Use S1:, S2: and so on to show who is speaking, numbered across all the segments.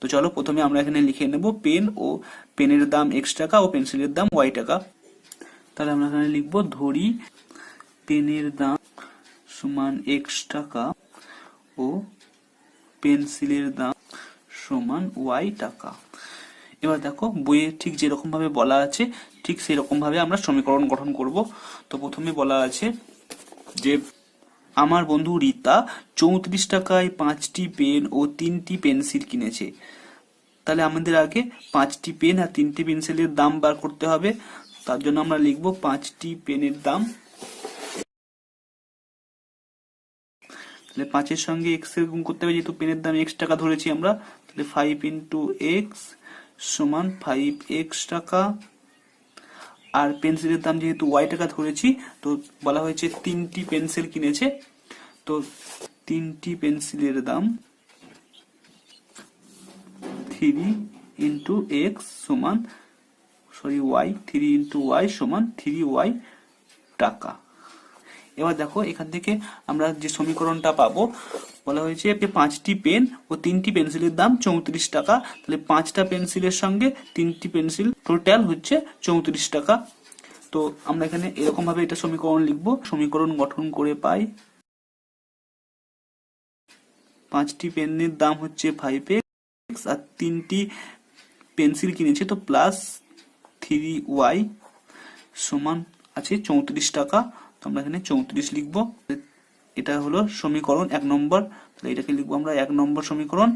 S1: তো চলো প্রথমে আমরা এখানে লিখে নেব পেন ও পেনের দাম x টাকা ও পেন্সিলের দাম y টাকা। তাহলে আমরা এখানে লিখবো ধরি পেনের দাম সমান x টাকা ও পেন্সিলের দাম সমান y টাকা। এবার দেখো বইয়ে ঠিক যেরকম ভাবে বলা আছে ঠিক সেই রকম ভাবে আমরা সমীকরণ গঠন করব। তো প্রথমে বলা আছে যে আমার বন্ধু রীতা 34 টাকায় 5টি পেন ও 3টি পেন্সিল কিনেছে। তাহলে আমাদের আগে 5টি পেন আর 3টি পেন্সিলের দাম বার করতে হবে। তার জন্য আমরা লিখব 5টি পেনের দাম। তাহলে 5 এর সঙ্গে x এর গুণ করতে হবে, যেহেতু পেনের দাম x টাকা ধরেছি আমরা। তাহলে 5 ইন্টু x সমান 5x টাকা। আর পেন্সিলের দাম যেহেতু y টাকা ধরেছি, তো বলা হয়েছে 3টি পেন্সিল কিনেছে। তো 3টি পেন্সিলের দাম 3 ইন্টু x সমান y 3 ইন্টু y সমান 3y টাকা। এবার দেখো এখান থেকে আমরা যে সমীকরণটা পাবো, বলা হয়েছে 5টি পেন ও 3টি পেন্সিলের দাম 34 টাকা। তাহলে 5টা পেন্সিলের সঙ্গে 3টি পেন্সিল টোটাল হচ্ছে 34 টাকা। তো আমরা এখানে এরকম ভাবে এটা সমীকরণ লিখবো। সমীকরণ গঠন করে পাই 5টি পেনের দাম হচ্ছে 5x আর 3টি পেন্সিল কিনেছে, তো প্লাস 3y সমান আছে 34 টাকা। তো আমরা এখানে 34 লিখবো। এটা হলো সমীকরণ 1 নম্বর। তাহলে এটাকে লিখবো আমরা 1 নম্বর সমীকরণ।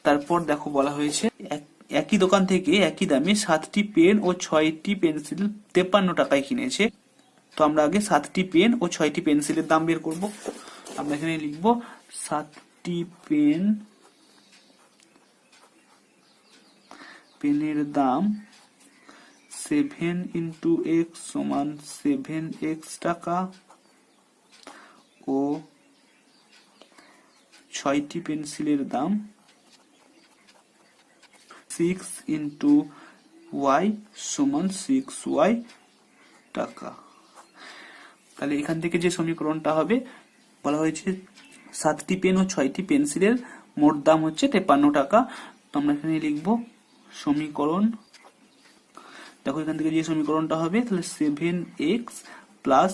S1: তারপর দেখো বলা হয়েছে একই দোকান থেকে একই দামে 7টি পেন ও 6টি পেন্সিল 53 টাকায় কিনেছে। তো আমরা আগে 7টি পেন ও 6টি পেন্সিলের দাম বের করব। আমরা এখানে লিখবো 7টি পেনের দাম 7 ইন্টু x সমান 7x টাকা ও 6টি পেন্সিলের দাম 6 ইন্টু y সমান 6y টাকা। তাহলে এখান থেকে যে সমীকরণটা হবে, বলা হয়েছে 7টি পেন ও 6টি পেন্সিলের মোট দাম হচ্ছে 53 টাকা। তো আমরা এখানে লিখবো সমীকরণ, দেখো এখান থেকে যে সমীকরণটা হবে, তাহলে 7x প্লাস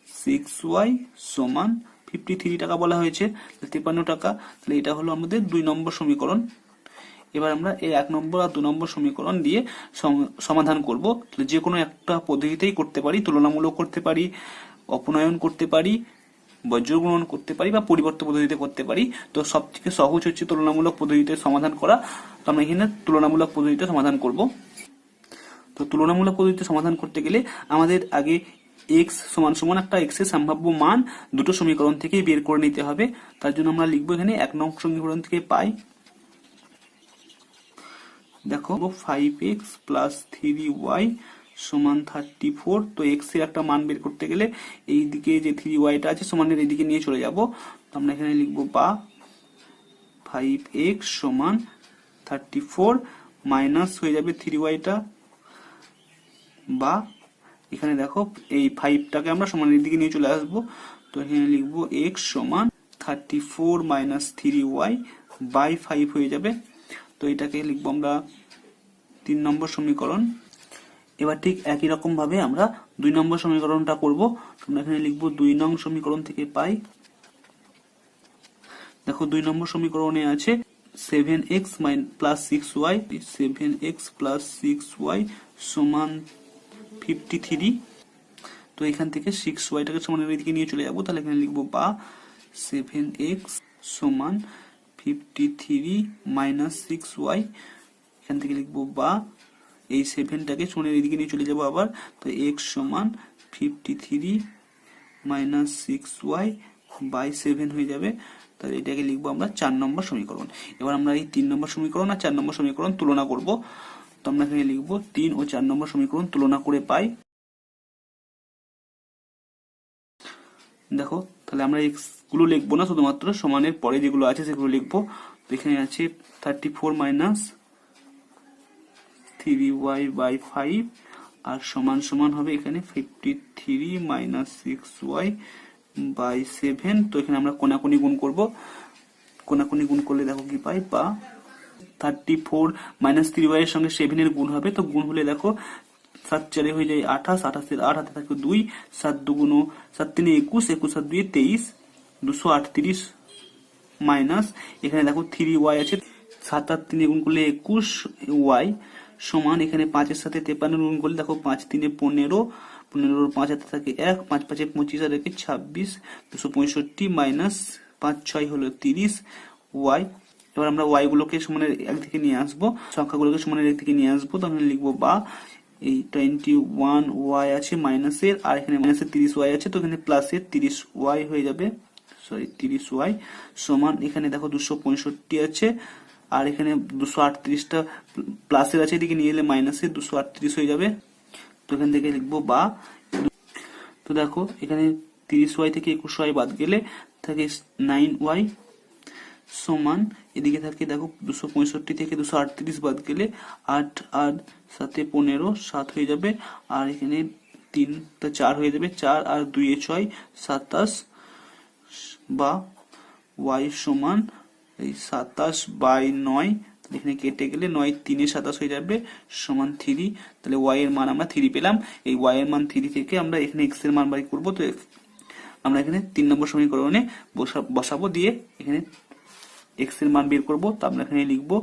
S1: 6y সমান 53 টাকা বলা হয়েছে, 53 টাকা। তাহলে এটা হলো আমাদের 2 নম্বর সমীকরণ। এবার আমরা এই 1 নম্বর আর 2 নম্বর সমীকরণ দিয়ে সমাধান করব। যে কোনো একটা পদ্ধতিতেই করতে পারি, তুলনামূলক করতে পারি, অপনয়ন করতে পারি, বজ্রগুণন করতে পারি বা পরিবর্তন পদ্ধতিতে করতে পারি। তো সব থেকে সহজ হচ্ছে তুলনামূলক পদ্ধতিতে সমাধান করা। তো আমরা এখানে তুলনামূলক পদ্ধতিতে সমাধান করব। তো তুলনামূলক পদ্ধতিতে সমাধান করতে গেলে আমাদের আগে x সমান সমান একটা x এর সম্ভাব্য মান দুটো সমীকরণ থেকে বের করে নিতে হবে। তার জন্য আমরা লিখবো এখানে 1 নং সমীকরণ থেকে পাই, দেখো 5x প্লাস 3y সমান 34। তো x এর একটা মান বের করতে গেলে এই দিকে যে 3y টা আছে সমানের এইদিকে নিয়ে চলে যাব। তো আমরা এখানে লিখবো বা 5x সমান 34 মাইনাস হয়ে যাবে 3y টা, বা এখানে দেখো এই 5টাকে আমরা সমানের দিকে নিয়ে চলে আসবো। তো এখানে লিখবো x সমান 34 মাইনাস 3y বাই 5 হয়ে যাবে। তো এটাকে লিখবো আমরা 3 নম্বর সমীকরণ। এবার ঠিক একই রকম ভাবে আমরা 2 নম্বর সমীকরণটা করব। আমরা এখানে লিখবো 2 নং সমীকরণ থেকে পাই, দেখো 2 নম্বর সমীকরণে আছে 7x plus 6y, 7x plus 6y সমান 53। তো এখান থেকে 6y টাকে সমানের দিকে নিয়ে চলে যাব। তাহলে এখানে লিখবো বা 7x সমান 53 মাইনাস 6y। এখান থেকে লিখবো বা এই 7টাকে সমানের দিকে নিয়ে চলে যাব আবার। তো x সমান 53 মাইনাস 6y বাই 7 হয়ে যাবে। তাহলে এটাকে লিখবো আমরা 4 নম্বর সমীকরণ। এবার আমরা এই 3 নম্বর সমীকরণ আর 4 নম্বর সমীকরণ তুলনা করব। তো আমরা এখানে লিখবো 3 ও 4 নম্বর সমীকরণ তুলনা করে পাই, দেখো তাহলে আমরা x গুলো লিখবো না, শুধুমাত্র সমানের পরে যেগুলো আছে সেগুলো লিখবো। তো এখানে আছে 34 মাইনাস 3y বাই 5 আর সমান সমান হবে এখানে 53 মাইনাস 6y বাই 7। তো এখানে আমরা কোনাকুনি গুণ করব। কোনাকুনি গুণ করলে দেখো কি পাই, বা 34 মাইনাস 3y এর সঙ্গে 7 এর গুণ হবে, তো গুণ হলে দেখো 7 4 হয়ে যায় 28, 28 8 হাতে থাকে 2, 7 2 7 3 21, 21 7 2 23, 238 মাইনাস এখানে দেখো 3y আছে, 7 আর 3 গুণ করলে 21y সমান এখানে 5 এর সাথে 53 গুণ করলে দেখো 5 3 15, 15 5 হাতে থাকে 1, 5 5 25 আর 1 26, 265 মাইনাস 5 6 হলো 30 y। এবার আমরা y গুলোকে সমানের একদিকে নিয়ে আসবো, সংখ্যাগুলোকে সমানের একদিকে নিয়ে আসবো, তখন লিখবো বা এই 21y আছে মাইনাসের, আর এখানে মাইনাসের 30y আছে, তো এখানে প্লাসের 30y হয়ে যাবে, সরি 30y সমান এখানে দেখো 265 আছে, আর এখানে 238টা প্লাসের আছে, এদিকে নিয়ে এলে মাইনাসের 238 হয়ে যাবে, তো এখান থেকে লিখবো বা। তো দেখো এখানে 30y থেকে 21y বাদ গেলে থাকে 9y সমান এদিকে থাকে দেখো 265 থেকে 238 বাদ গেলে 8 আর 7 15 7 হয়ে যাবে, আর এখানে 3 টা 4 হয়ে যাবে, 4 আর 2 এ 6 27 বা y সমান এই 27/9, এখানে কেটে গেলে 9 3 এ 27 হয়ে যাবে সমান 3, তাহলে y এর মান আমরা 3 পেলাম। এই y এর মান 3 থেকে আমরা এখানে x এর মান বাই করব, তো আমরা এখানে 3 নম্বর সমীকরণে বসাবো, দিয়ে এখানে x এর মান বের করব, তো আমরা এখানে লিখবো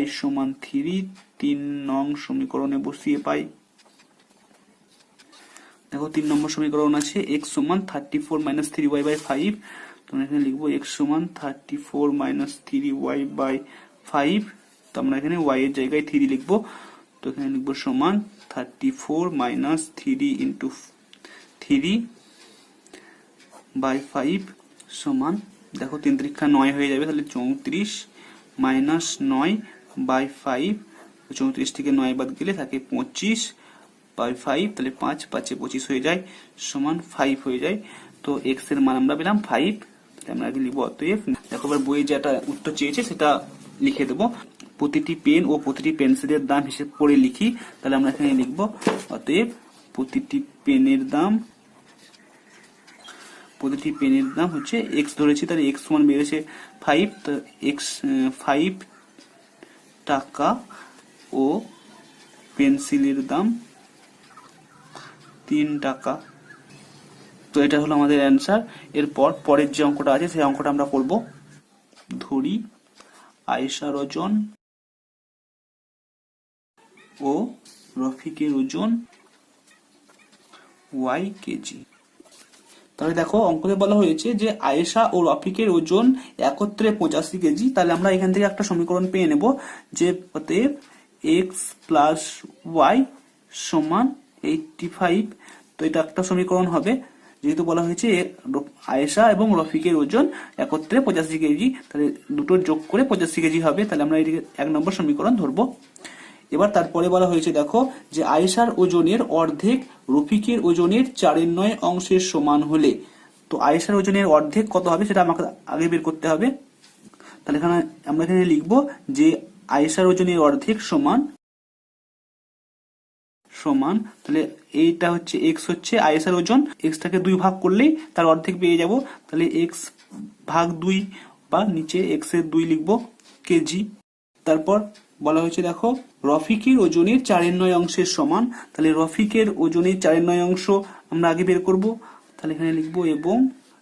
S1: y সমান 3, 3 নং সমীকরণে বসিয়ে পাই। দেখো 3 নম্বর সমীকরণ আছে x সমান 34 মাইনাস 3y বাই 5, তো আমরা এখানে লিখবো x সমান 34 মাইনাস 3y বাই 5, তো আমরা এখানে y এর জায়গায় 3 লিখবো, তো এখানে লিখবো সমান 34 মাইনাস 3 ইন্টু 3 বাই 5 সমান দেখো 3 3 9 হয়ে যাবে, তাহলে 34 মাইনাস 9 বাই 5, 34 থেকে 9 বাদ গেলে থাকে 25 বাই 5, তাহলে 5 5 25 হয়ে যায় সমান 5 হয়ে যায়, তো x এর মান আমরা পেলাম 5, তাহলে আমরা আগে লিখবো অতএব। দেখো এবার বইয়ে যেটা উত্তর চেয়েছে সেটা লিখে দেবো, প্রতিটি পেন ও প্রতিটি পেন্সিলের দাম হিসেব করে লিখি, তাহলে আমরা এখানে লিখবো অতএব প্রতিটি পেনের দাম হচ্ছে x ধরেছি, তাহলে x সমান বেড়েছে 5, তো x 5 টাকা ও পেন্সিলের দাম 3 টাকা। তো এটা হলো আমাদের অ্যান্সার। এরপর পরের যে অঙ্কটা আছে সেই অঙ্কটা আমরা করব। ধরি আয়েশার ওজন ও রফিকের ওজন y কেজি। তাহলে দেখো অঙ্কতে বলা হয়েছে যে আয়েশা ও রফিকের ওজন একত্রে 85 কেজি, তাহলে আমরা এখান থেকে একটা সমীকরণ পেয়ে নেব যে অতএব x প্লাস y সমান 85, তো এটা একটা সমীকরণ হবে, যেহেতু বলা হয়েছে আয়েশা এবং রফিকের ওজন একত্রে 85 কেজি, তাহলে দুটো যোগ করে 85 কেজি হবে, তাহলে আমরা এটিকে 1 নম্বর সমীকরণ ধরবো। এবার তারপরে বলা হয়েছে দেখো যে আয়েশার ওজনের অর্ধেক রফিকের ওজনের 4/9 অংশের সমান হলে, তো আয়েশার ওজনের অর্ধেক কত হবে সেটা আমাকে আগে বের করতে হবে, তাহলে এখানে আমরা এখানে লিখবো যে আয়েশার ওজনের অর্ধেক সমান তাহলে এইটা হচ্ছে x হচ্ছে আয়েশার ওজন, x টাকে 2 ভাগ করলেই তার অর্ধেক পেয়ে যাব, তাহলে x ভাগ 2 বা নিচে x এর 2 লিখবো কেজি। তারপর বলা হয়েছে দেখো রফিকের ওজনের 4/9 অংশের সমান, তাহলে রফিকের ওজনের 4/9 অংশ আমরা আগে বের করব, তাহলে এখানে লিখবো এবং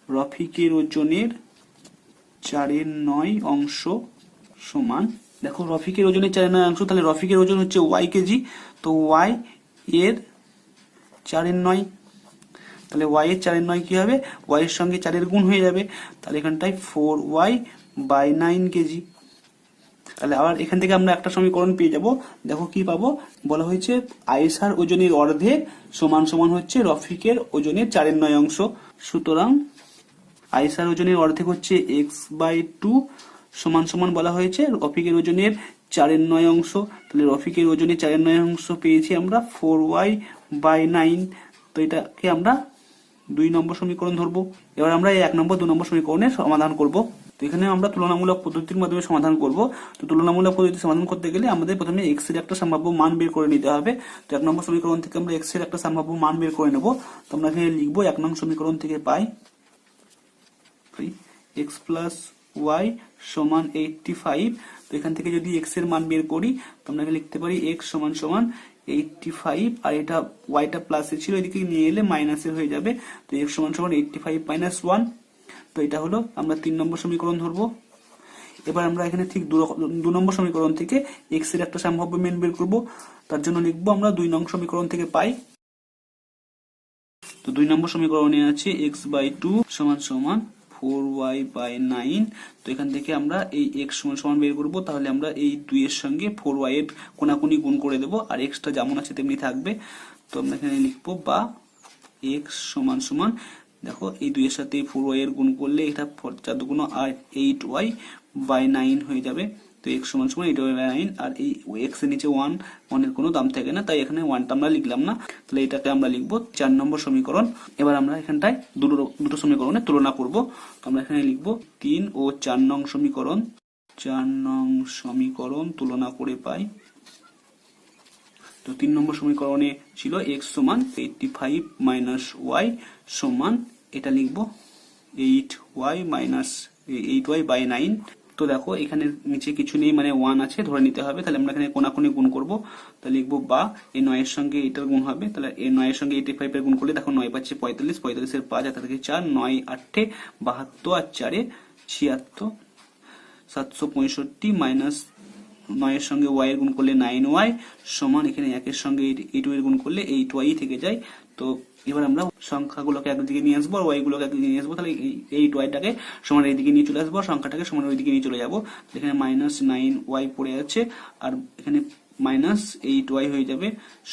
S1: রফিকের ওজনের 4/9 অংশ সমান, দেখো রফিকের ওজনের 4/9 অংশ, তাহলে রফিকের ওজন হচ্ছে y কেজি, তো y এর 4/9, তাহলে y এর 4/9 কি হবে, y এর সঙ্গে 4 এর গুণ হয়ে যাবে, তাহলে এখানটায় 4y বাই 9 কেজি। তাহলে আবার এখান থেকে আমরা একটা সমীকরণ পেয়ে যাব, দেখো কি পাবো, বলা হয়েছে আয়েশার ওজনের অর্ধেক সমান সমান হচ্ছে রফিকের ওজনের 4/9 অংশ, সুতরাং আয়েশার ওজনের অর্ধেক হচ্ছে x/2 সমান সমান বলা হয়েছে রফিকের ওজনের 4/9 অংশ, তাহলে রফিকের ওজনের 4/9 অংশ পেয়েছি আমরা 4y বাই 9, তো এটাকে আমরা 2 নম্বর সমীকরণ ধরবো। এবার আমরা এই 1 নম্বর 2 নম্বর সমীকরণের সমাধান করব, তো এখানে আমরা তুলনামূলক পদ্ধতির মাধ্যমে সমাধান করব। তো তুলনামূলক পদ্ধতি সমাধান করতে গেলে আমাদের প্রথমে x এর একটা সম্ভাব্য মান বের করে নিতে হবে, তো 1 নম্বর সমীকরণ থেকে আমরা x এর একটা সম্ভাব্য মান বের করে নেব, তো আমরা এখানে লিখবো 1 নং সমীকরণ থেকে পাই x প্লাস ওয়াই সমান 85। তো এখান থেকে যদি এক্স এর মান বের করি তো আমরা লিখতে পারি এক্স সমান সমান 85, আর এটা ওয়াইটা প্লাসে ছিল, এদিকে নিয়ে এলে মাইনাসে হয়ে যাবে। তো এক্স সমান সমান 85 মাইনাস 1। তো এটা হলো আমরা 3 নম্বর সমীকরণ ধরবো। এবার আমরা এখানে ঠিক 2 নম্বর সমীকরণ থেকে এক্স এর একটা সম্ভাব্য মান বের করব। তার জন্য লিখবো আমরা 2 নং সমীকরণ থেকে পাই। তো 2 নম্বর সমীকরণে আছে x/2 সমান সমান 4y/9। তো এখান থেকে আমরা এই x সমান সমান বের করব। তাহলে আমরা এই 2 এর সঙ্গে 4y এর কোণাকুণি গুণ করে দেব, আর x টা যেমন আছে তেমনি থাকবে। তো আমরা এখানে লিখবো বা x সমান সমান, দেখো এই 2 এর সাথে 4y এর গুণ করলে এটা 4 দুগুণ 8y/9 হয়ে যাবে। তো x সমান সমান 8y/9, আর এই x এর নিচে 1 এর কোনো দাম থাকে না, তাই এখানে 1 টা আমরা লিখলাম না। তাহলে এটাকে আমরা লিখবো 4 নম্বর সমীকরণ। এবার আমরা এখানটায় দুটো সমীকরণে তুলনা করব। তো আমরা এখানে লিখবো 3 ও 4 নং সমীকরণ। 4 নং সমীকরণ তুলনা করে পাই। তো 3 নম্বর সমীকরণে ছিল x সমান 85 মাইনাস y সমান, এটা লিখবো 8y/9। তো দেখো এখানে নিচে কিছু নেই, মানে 1 আছে, ধরে নিতে হবে। তাহলে আমরা এখানে কোণাকুণি গুণ করব। তাহলে লিখবো বা এই 9 এর সঙ্গে এটার গুণ হবে। তাহলে এই 9 এর সঙ্গে 85 এর গুণ করলে দেখো 9 পাচ্ছে 45, 45 এর 5 আর থেকে 4, 9 8 72 আর 4 76, 765 মাইনাস 9 এর সঙ্গে y এর গুণ করলে 9y সমান, এখানে 1 এর সঙ্গে 8 এর গুণ করলে 8y থেকে যায়। তো এবার আমরা সংখ্যাগুলোকে একদিকে নিয়ে আসবো আর y গুলোকে একদিকে নিয়ে আসবো। তাহলে এই 8y টাকে সমান এইদিকে নিয়ে চলে আসবো, সংখ্যাটাকে সমান ওইদিকে নিয়ে চলে যাবো। এখানে -9y পড়ে আছে, আর এখানে -8y হয়ে যাবে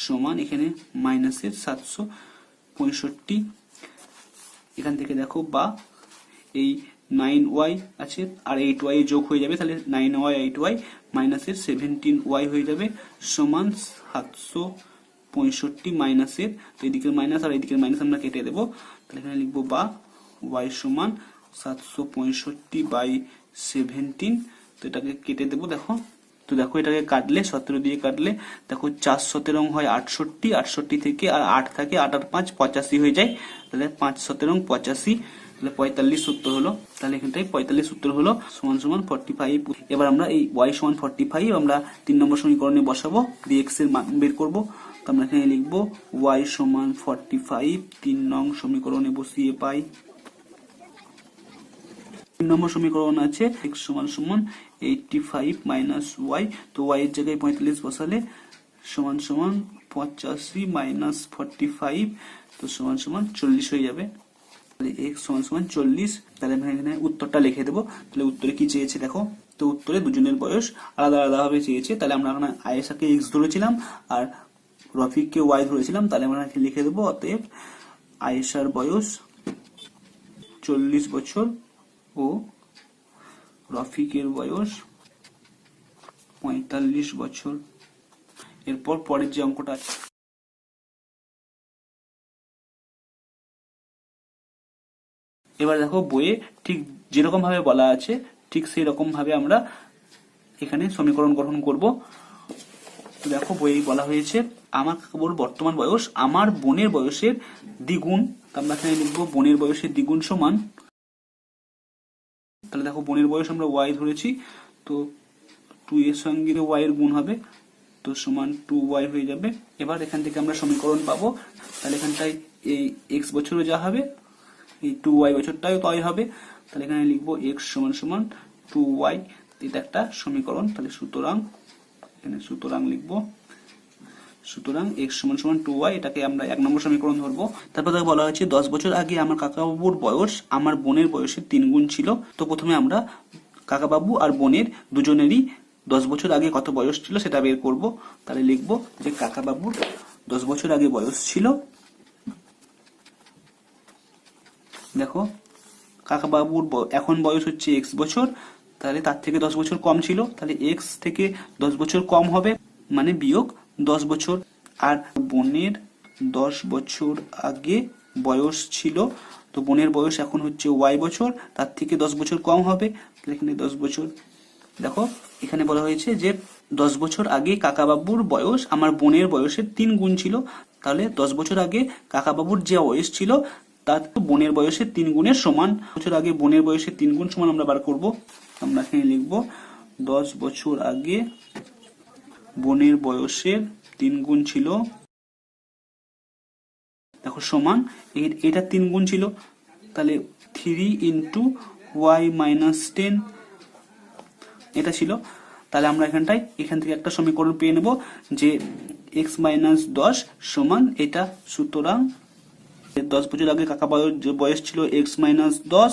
S1: সমান, এখানে মাইনাসের 765। এখান থেকে দেখো বা এই 9y আছে আর 8y যোগ হয়ে যাবে, তাহলে 9y 8y মাইনাসের 17y হয়ে যাবে সমান 765 মাইনাসের, তো এদিকের মাইনাস আর এদিকের মাইনাস আমরা কেটে দেবো। তাহলে এখানে লিখবো বা y সমান 765/17। তো এটাকে কেটে দেবো। দেখো তো দেখো এটাকে কাটলে 17 দিয়ে কাটলে দেখো 4 17 হয় 68, 68 থেকে আর 8 থাকে, 8 আর 5 85 হয়ে যায়। তাহলে 5 17 85, তাহলে 45 উত্তর হলো। তাহলে এখানটাই 45 উত্তর হলো সমান সমান 45। এবার আমরা এই y সমান 45 আমরা 3 নম্বর সমীকরণে বসাবো, দিয়ে x এর মান বের করব। তো আমরা এখানে লিখবো y সমান 45 3 নং সমীকরণে বসিয়ে পাই। 3 নম্বর সমীকরণ আছে x সমান সমান 85 মাইনাস y। তো y এর জায়গায় 45 বসালে সমান সমান 85 মাইনাস 45, তো সমান সমান 40 হয়ে যাবে। তাহলে x সমান সমান 40। তাহলে আমরা এখানে উত্তরটা লিখে দেবো। তাহলে উত্তরে কি চেয়েছে দেখো, তো উত্তরে দুজনের বয়স আলাদা আলাদা ভাবে চেয়েছে। তাহলে আমরা এখানে আয়েশাকে x ধরেছিলাম আর রফিককে y ধরেছিলাম। তাহলে আমরা লিখে দেবো অতএব আয়েশার বয়স 40 বছর ও রফিকের বয়স 45 বছর। এরপর পরের যে অঙ্কটা আছে, এবার দেখো বইয়ে ঠিক যেরকম ভাবে বলা আছে ঠিক সেই রকম ভাবে আমরা এখানে সমীকরণ গঠন করব। তো দেখো বইয়ে বলা হয়েছে আমার কাকাবুর বর্তমান বয়স আমার বোনের বয়সের দ্বিগুণ। আমরা এখানে লিখবো বোনের বয়সের দ্বিগুণ সমান, তাহলে দেখো বোনের বয়স আমরা y ধরেছি, তো 2 এর সঙ্গে y এর গুণ হবে, তো সমান 2y হয়ে যাবে। এবার এখান থেকে আমরা সমীকরণ পাবো। তাহলে এখানটায় এই x বছরে যা হবে এই 2y বছরটাও তাই হবে। তাহলে এখানে লিখবো x সমান সমান 2y, এটা একটা সমীকরণ। তাহলে সুতরাং এখানে সুতরাং লিখবো সুতরাং x সমান সমান 2y, এটাকে আমরা 1 নম্বর সমীকরণ ধরবো। তারপর তাকে বলা হয়েছে 10 বছর আগে আমার কাকাবাবুর বয়স আমার বোনের বয়সের 3 গুণ ছিল। তো প্রথমে আমরা কাকাবাবু আর বোনের দুজনেরই 10 বছর আগে কত বয়স ছিল সেটা বের করব। তাহলে লিখবো যে কাকাবাবুর 10 বছর আগে বয়স ছিল, দেখো কাকাবাবুর এখন বয়স হচ্ছে x বছর, তাহলে তার থেকে 10 বছর কম ছিল, তাহলে x থেকে 10 বছর কম হবে মানে বিয়োগ 10 বছর। আর বোনের 10 বছর আগে বয়স ছিল, তো বোনের বয়স এখন হচ্ছে y বছর, তার থেকে 10 বছর কম হবে, এখানে 10 বছর। দেখো এখানে বলা হয়েছে যে 10 বছর আগে কাকাবাবুর বয়স আমার বোনের বয়সের 3 গুণ ছিল। তাহলে 10 বছর আগে কাকাবাবুর যে বয়স ছিল তার বোনের বয়সের 3 গুণের সমান। বছর আগে বোনের বয়সের 3 গুণ সমান আমরা বার করব। আমরা এখানে লিখবো 10 বছর আগে বোনের বয়সের 3 গুণ ছিল, দেখো সমান এটা 3 গুণ ছিল, তাহলে 3 ইন্টু y মাইনাস 10 এটা ছিল। তাহলে আমরা এখান থেকে একটা সমীকরণ পেয়ে নেব যে x মাইনাস 10 সমান এটা। সুতরাং 10 বছর আগে কাকা বয়স ছিল x মাইনাস 10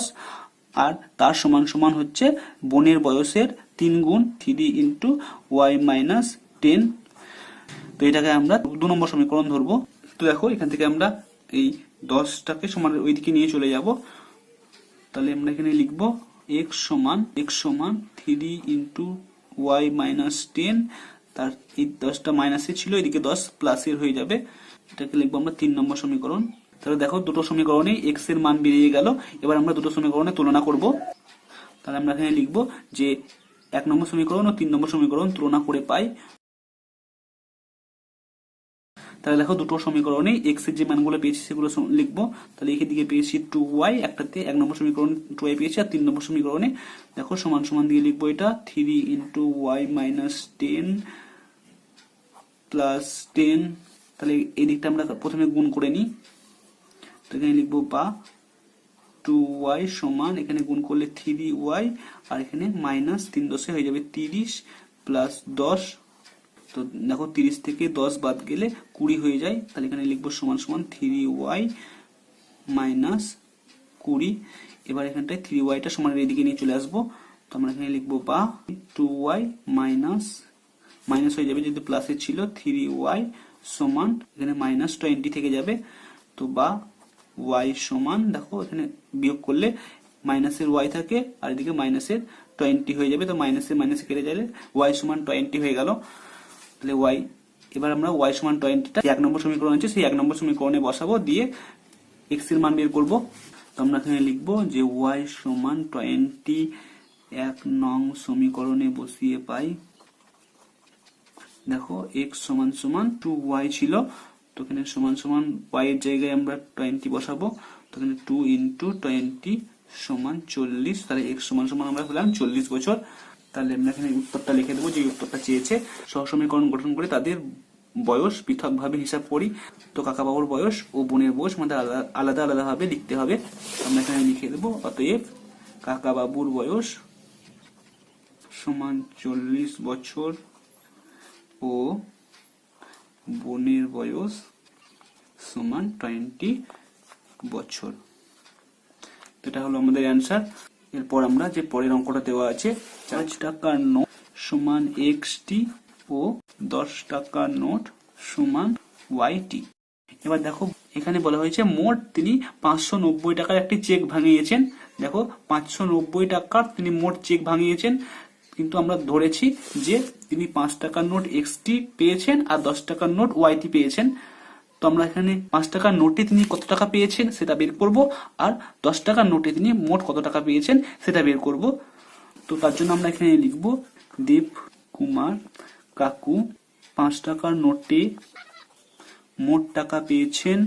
S1: আর তার সমান সমান হচ্ছে বোনের বয়সের 3 গুণ 3 ইন্টু y মাইনাস 10। তো এটাকে আমরা 2 নম্বর সমীকরণ ধরবো। তো দেখো এখান থেকে আমরা এই 10টাকে সমান ওইদিকে নিয়ে চলে যাব। তাহলে আমরা এখানে লিখবো x সমান 3 ইন্টু y মাইনাস 10, তার এই 10টা মাইনাসে ছিল, এদিকে 10 প্লাসের হয়ে যাবে। এটাকে লিখবো আমরা 3 নম্বর সমীকরণ। তাহলে দেখো দুটো সমীকরণে x এর মান বেরিয়ে গেল। এবার আমরা দুটো সমীকরণে তুলনা করব। তাহলে আমরা এখানে লিখবো যে 1 নম্বর সমীকরণ ও 3 নম্বর সমীকরণ তুলনা করে পাই। তাহলে দেখো দুটো সমীকরণে x এর যে মানগুলো পেয়েছি সেগুলো লিখবো। তাহলে এদিকে পেয়েছি 2y, একটাতে 1 নম্বর সমীকরণ 2y পেয়েছি, আর 3 নম্বর সমীকরণে দেখো সমান সমান দিয়ে লিখবো এটা 3 ইন্টু y মাইনাস 10 প্লাস 10। তাহলে এই দিকটা আমরা প্রথমে গুণ করে নিই। তো এখানে লিখবো বা 2y সমান এখানে গুণ করলে 3y আর এখানে মাইনাস 3 দশে হয়ে যাবে 30 প্লাস 10। তো দেখো 30 থেকে 10 বাদ গেলে 20 হয়ে যায়। তাহলে এখানে লিখবো সমান সমান 3y মাইনাস 20। এবার এখানটায় 3y টা সমান এদিকে নিয়ে চলে আসবো। তো আমরা এখানে লিখবো বা 2y মাইনাস হয়ে যাবে যেহেতু প্লাসে ছিল, 3y সমান এখানে মাইনাস 20 থেকে যাবে। তো বা y সমান দেখো এখানে বিয়োগ করলে মাইনাসের y থাকে আর এদিকে মাইনাসের 20 হয়ে যাবে। তো মাইনাসের মাইনাসে কেটে যাবে, y সমান 20 হয়ে গেল। তাহলে y, এবার আমরা y সমান 20টা 1 নম্বর সমীকরণ আছে সেই 1 নম্বর সমীকরণে বসাবো, দিয়ে x এর মান বের করব। তো আমরা এখানে লিখবো যে y সমান 20 1 নং সমীকরণে বসিয়ে পাই। দেখো x সমান সমান 2y ছিল, তো এখানে সমান সমান y এর জায়গায় আমরা 20 বসাবো। তো এখানে 2 ইন্টু 20 সমান 40। তাহলে x সমান সমান আমরা পেলাম 40 বছর। তাহলে আমরা এখানে উত্তরটা লিখে দেবো যে উত্তরটা চেয়েছে। সহসমীকরণ গঠন করে তাদের বয়স পৃথকভাবে হিসাব করি। তো কাকা বাবুর বয়স ও বোনের বয়স আমাদের আলাদা আলাদা ভাবে লিখতে হবে। আমরা এখানে লিখে দেবো অতএব কাকা বাবুর বয়স সমান 40 বছর ও বোনের বয়স সমান 20 বছর। এটা হলো আমাদের অ্যান্সার। এরপর আমরা যে পরের অঙ্কটা দেওয়া আছে 5 টাকার নোট সমান xt ও 10 টাকার নোট সমান yt। এবার দেখো এখানে বলা হয়েছে মোট তিনি 590 টাকার একটি চেক ভাঙিয়েছেন। দেখো 590 টাকার তিনি মোট চেক ভাঙিয়েছেন, কিন্তু আমরা ধরেছি যে তিনি 5 টাকার নোট xt পেয়েছেন আর 10 টাকার নোট yt পেয়েছেন। তো আমরা এখানে 5 টাকার নোটে তিনি কত টাকা পেয়েছেন সেটা বের করব, আর 10 টাকার নোটে তিনি মোট কত টাকা পেয়েছেন সেটা বের করব। তো তার জন্য আমরা এখানে লিখব দেব কুমার কাকু 5 টাকার নোটে মোট টাকা পেয়েছেন।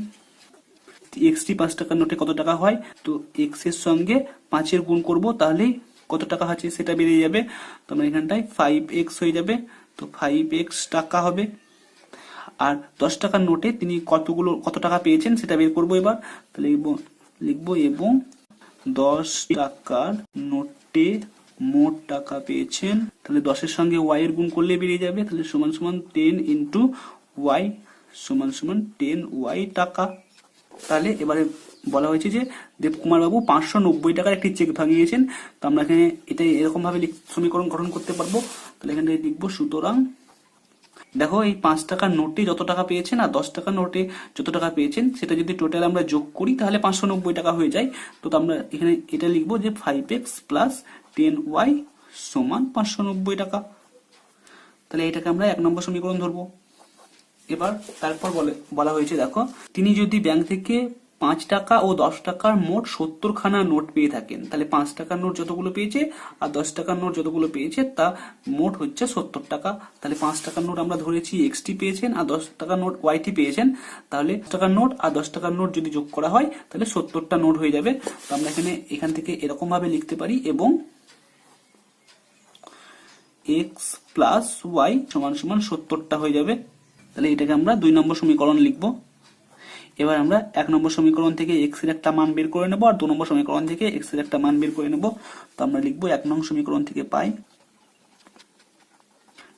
S1: xt 5 টাকার নোটে কত টাকা হয়, তো x এর সঙ্গে 5 এর গুণ করব, তাহলেই কত টাকা আছে সেটা বেরিয়ে যাবে। তো আমরা এখানটায় 5x হয়ে যাবে, তো 5x টাকা হবে। আর 10 টাকার নোটে তিনি কত টাকা পেয়েছেন সেটা বের করবো এবার। তাহলে লিখবো এবং 10 টাকার নোটে মোট টাকা পেয়েছেন। তাহলে 10 এর সঙ্গে y এর গুণ করলে বেরিয়ে যাবে। তাহলে সমান সমান 10 ইন্টু y সমান সমান 10y টাকা। তাহলে এবারে বলা হয়েছে যে দেবকুমার বাবু 590 টাকার একটি চেক ভাঙিয়েছেন। তো আমরা এখানে এটা এরকম ভাবে সমীকরণ গঠন করতে পারবো। তাহলে এখানে লিখবো সুতরাং দেখো এই 5 টাকার নোটে যত টাকা পেয়েছেন আর 10 টাকার নোটে যত টাকা পেয়েছেন সেটা যদি টোটাল আমরা যোগ করি তাহলে 590 টাকা হয়ে যায়। তো আমরা এখানে এটা লিখবো যে 5x প্লাস 10y সমান 590 টাকা। তাহলে এটাকে আমরা 1 নম্বর সমীকরণ ধরবো। এবার তারপর বলা হয়েছে দেখো তিনি যদি ব্যাংক থেকে 5 টাকা ও 10 টাকার মোট 70 খানা নোট পেয়ে থাকেন, তাহলে 5 টাকার নোট যতগুলো পেয়েছে আর 10 টাকার নোট যতগুলো পেয়েছে তা মোট হচ্ছে 70 টাকা। তাহলে 5 টাকার নোট আমরা ধরেছি এক্সটি পেয়েছেন আর 10 টাকার নোট ওয়াইটি পেয়েছেন, তাহলে 5 টাকার নোট আর 10 টাকার নোট যদি যোগ করা হয় তাহলে 70টা নোট হয়ে যাবে। তো আমরা এখান থেকে এরকম ভাবে লিখতে পারি, এবং এক্স প্লাস ওয়াই সমান সমান 70টা হয়ে যাবে। তাহলে এটাকে আমরা 2 নম্বর সমীকরণ লিখবো। এবার আমরা 1 নম্বর সমীকরণ থেকে এক্স এর একটা মান বের করে নেব আর 2 নম্বর সমীকরণ থেকে এক্স এর একটা মান বের করে নেব। তো আমরা লিখবো 1 নং সমীকরণ থেকে পাই,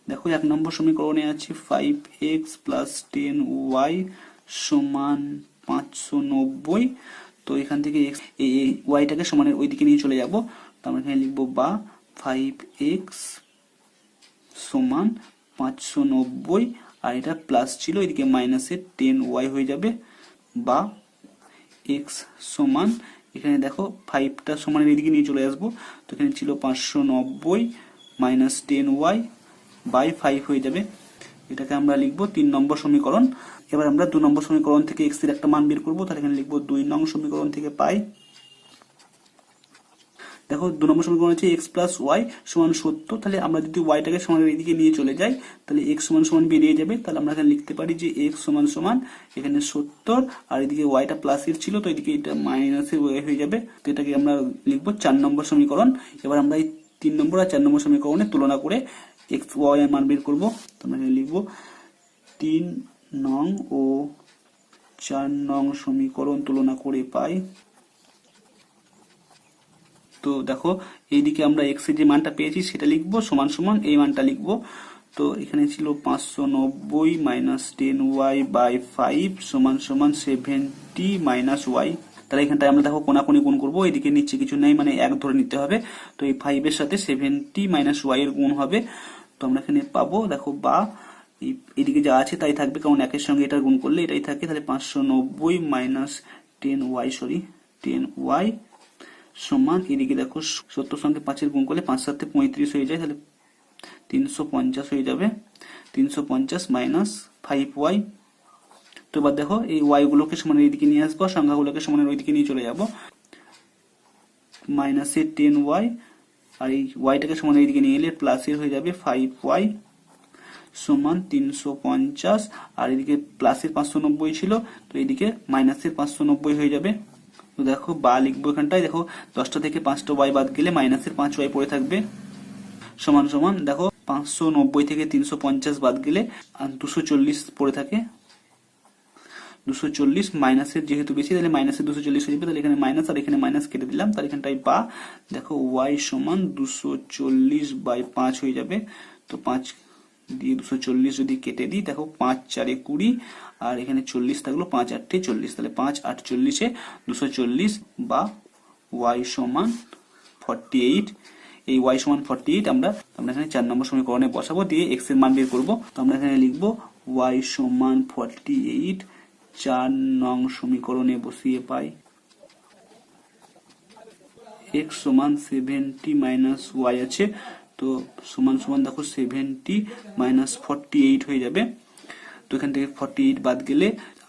S1: দেখো 1 নম্বর সমীকরণে আছে 5x প্লাস 10y সমান 590। তো এখান থেকে এই ওয়াইটাকে সমানের ওইদিকে নিয়ে চলে যাব। তো আমরা এখানে লিখবো বা 5x সমান 590, আর এটা প্লাস ছিল এদিকে মাইনাসের 10y হয়ে যাবে, বা x সমান এখানে দেখো 5টা সমানের এদিকে নিয়ে চলে আসবো। তো এখানে ছিল 590 মাইনাস 10y বাই 5 হয়ে যাবে। এটাকে আমরা লিখবো 3 নম্বর সমীকরণ। এবার আমরা 2 নম্বর সমীকরণ থেকে x এর একটা মান বের করবো। তাহলে এখানে লিখবো 2 নং সমীকরণ থেকে পাই, দেখো 2 নম্বর সমীকরণ হচ্ছে x প্লাস ওয়াই সমান 70। তাহলে আমরা যদি ওয়াইটাকে সমানের এদিকে নিয়ে চলে যাই তাহলে x সমান সমান বেরিয়ে যাবে। তাহলে আমরা এখানে লিখতে পারি যে x সমান সমান এখানে 70 আর এদিকে ওয়াইটা প্লাস এর ছিল, তো এদিকে এটা মাইনাসের ওয়াই হয়ে যাবে। তো এটাকে আমরা লিখবো 4 নম্বর সমীকরণ। এবার আমরা এই 3 নম্বর আর 4 নম্বর সমীকরণে তুলনা করে x y এর মান বের করব। তো আমরা এখানে লিখবো 3 নং ও 4 নং সমীকরণ তুলনা করে পাই। তো দেখো এইদিকে আমরা x এর যে মানটা পেয়েছি সেটা লিখবো সমান সমান এই মানটা লিখবো। তো এখানে ছিল 590 মাইনাস 10y বাই 5 সমান সমান 70 মাইনাস y। তাহলে এখানটায় আমরা দেখো কোনাকুনি গুণ করবো, এদিকে নিচে কিছু নেই মানে 1 ধরে নিতে হবে। তো এই 5 এর সাথে 70 মাইনাস y এর গুণ হবে। তো আমরা এখানে পাবো দেখো বা এদিকে যা আছে তাই থাকবে, কারণ 1 এর সঙ্গে এটা গুণ করলে এটাই থাকে। তাহলে 590 মাইনাস 10y সমান এদিকে দেখো 70 সঙ্গে 5 এর গুণ করলে 5 সাথে 35 হয়ে যায়, তাহলে 350 হয়ে যাবে। 350 মাইনাস 5y। তো এবার দেখো এই y গুলোকে সমানের এইদিকে নিয়ে আসবো, সংখ্যাগুলোকে সমানের ওইদিকে নিয়ে চলে যাব। মাইনাসের 10y আর এই ওয়াইটাকে সমানের এইদিকে নিয়ে এলে প্লাসের হয়ে যাবে 5y সমান 350, আর এদিকে প্লাসের 590 ছিল, তো এইদিকে মাইনাসের 590 হয়ে যাবে। তো দেখো বা লিখবো এখানটায়, দেখো 10টা থেকে 5টা y বাদ গেলে মাইনাসের 5y পড়ে থাকবে, সমান সমান দেখো 590 থেকে 350 বাদ গেলে 240 পড়ে থাকে। 240 মাইনাসের যেহেতু বেশি তাহলে মাইনাসের 240 হয়ে যাবে, তাহলে এখানে মাইনাস আর এখানে মাইনাস কেটে দিলাম। তাহলে এখানটায় বা দেখো y সমান 240 বাই 5 হয়ে যাবে। তো 5 দিয়ে 240 যদি কেটে দিই দেখো 5 4 20 আর এখানে 40 থাকলো, 5 8 40, তাহলে 5 8 40 240 বা y সমান 48। এই y সমান 48 আমরা এখানে 4 নম্বর সমীকরণে বসাবো, দিয়ে x এর মান বের করব। তো আমরা এখানে লিখবো y সমান 48 4 নং সমীকরণে বসিয়ে পাই x সমান 70 মাইনাস y আছে, তো সমান সমান দেখো 70 মাইনাস 48 হয়ে যাবে। তো এখান থেকে 48 বাদ গেলে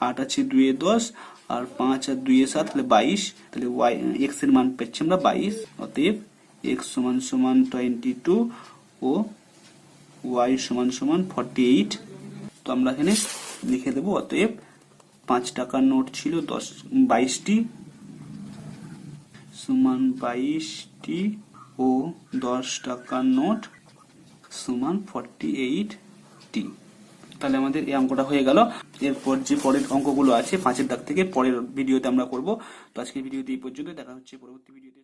S1: 8 আছে 2 এ 10 আর 5 আর 2 এ 7, তাহলে 22। তাহলে y x এর মান পেয়েছি আমরা 22। অতএব x সমান সমান 22 ও y সমান সমান 48। তো আমরা এখানে লিখে দেবো অতএব 5 টাকার নোট ছিল 22টি সমান 22টি ও 10 টাকার নোট সমান 48টি। তাহলে আমাদের এই অঙ্কটা হয়ে গেল। এরপর যে পরের অঙ্কগুলো আছে 5 এর দাগ থেকে পরের ভিডিওতে আমরা করব। তো আজকের ভিডিওতে এই পর্যন্ত, দেখা হচ্ছে পরবর্তী ভিডিওতে।